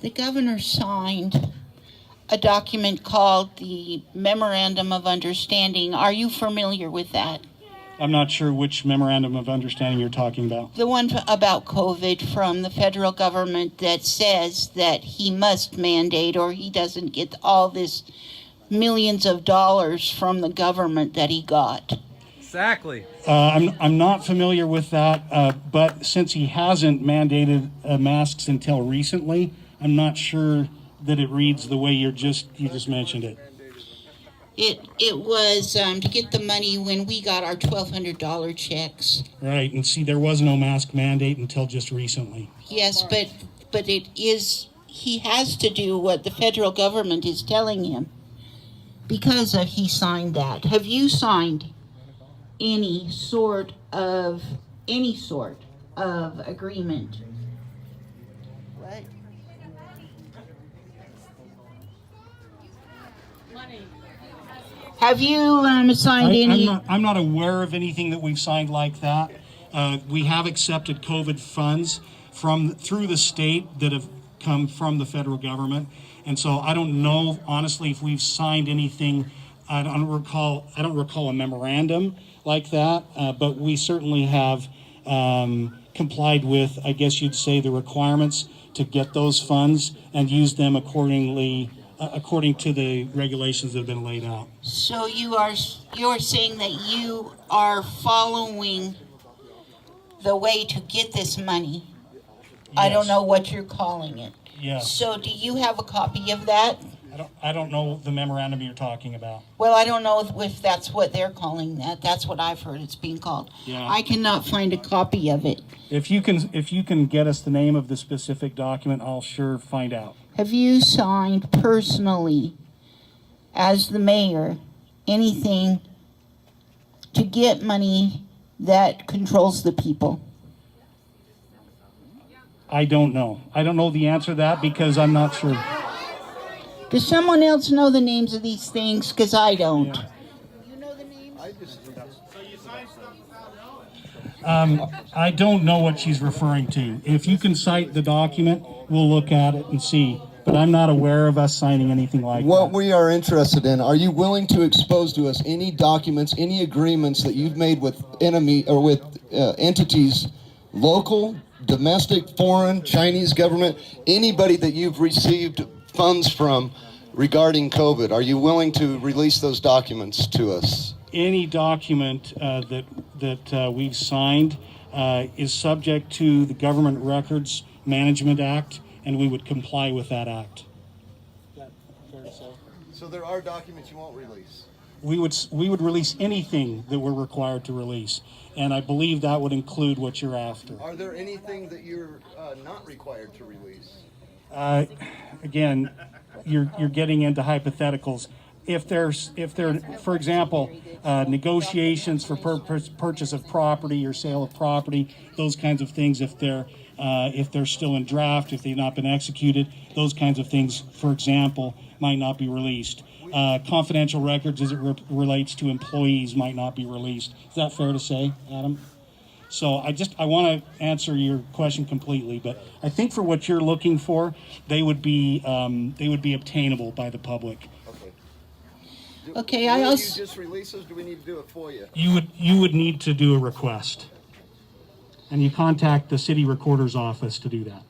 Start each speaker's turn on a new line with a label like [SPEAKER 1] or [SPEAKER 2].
[SPEAKER 1] The governor signed a document called the Memorandum of Understanding. Are you familiar with that?
[SPEAKER 2] I'm not sure which memorandum of understanding you're talking about.
[SPEAKER 1] The one about COVID from the federal government that says that he must mandate or he doesn't get all this millions of dollars from the government that he got.
[SPEAKER 3] Exactly.
[SPEAKER 2] I'm not familiar with that, but since he hasn't mandated masks until recently, I'm not sure that it reads the way you just mentioned it.
[SPEAKER 1] It was to get the money when we got our $1,200 checks.
[SPEAKER 2] Right, and see, there was no mask mandate until just recently.
[SPEAKER 1] Yes, but it is, he has to do what the federal government is telling him because he signed that. Have you signed any sort of agreement? What? Have you signed any?
[SPEAKER 2] I'm not aware of anything that we've signed like that. We have accepted COVID funds through the state that have come from the federal government, and so I don't know honestly if we've signed anything. I don't recall a memorandum like that, but we certainly have complied with, I guess you'd say, the requirements to get those funds and use them accordingly. According to the regulations that have been laid out.
[SPEAKER 1] So you're saying that you are following the way to get this money.
[SPEAKER 2] Yes.
[SPEAKER 1] I don't know what you're calling it.
[SPEAKER 2] Yes.
[SPEAKER 1] So do you have a copy of that?
[SPEAKER 2] I don't know the memorandum you're talking about.
[SPEAKER 1] Well, I don't know if that's what they're calling that. That's what I've heard it's being called.
[SPEAKER 2] Yeah.
[SPEAKER 1] I cannot find a copy of it.
[SPEAKER 2] If you can get us the name of the specific document, I'll sure find out.
[SPEAKER 1] Have you signed personally, as the mayor, anything to get money that controls the people?
[SPEAKER 2] I don't know. I don't know the answer to that because I'm not sure.
[SPEAKER 1] Does someone else know the names of these things? Because I don't.
[SPEAKER 2] Yeah.
[SPEAKER 1] You know the names?
[SPEAKER 2] I don't know what she's referring to. If you can cite the document, we'll look at it and see. But I'm not aware of us signing anything like that.
[SPEAKER 4] What we are interested in, are you willing to expose to us any documents, any agreements that you've made with entities, local, domestic, foreign, Chinese government, anybody that you've received funds from regarding COVID? Are you willing to release those documents to us?
[SPEAKER 2] Any document that we've signed is subject to the Government Records Management Act, and we would comply with that act. Is that fair to say?
[SPEAKER 4] So there are documents you won't release?
[SPEAKER 2] We would release anything that we're required to release, and I believe that would include what you're after.
[SPEAKER 4] Are there anything that you're not required to release?
[SPEAKER 2] Again, you're getting into hypotheticals. If there, for example, negotiations for purchase of property or sale of property, those kinds of things, if they're still in draft, if they've not been executed, those kinds of things, for example, might not be released. Confidential records as it relates to employees might not be released. Is that fair to say, Adam? So I want to answer your question completely, but I think for what you're looking for, they would be obtainable by the public.
[SPEAKER 1] Okay,
[SPEAKER 4] I also. You just release those? Do we need to do it for you?
[SPEAKER 2] You would need to do a request, and you contact the city recorder's office to do that.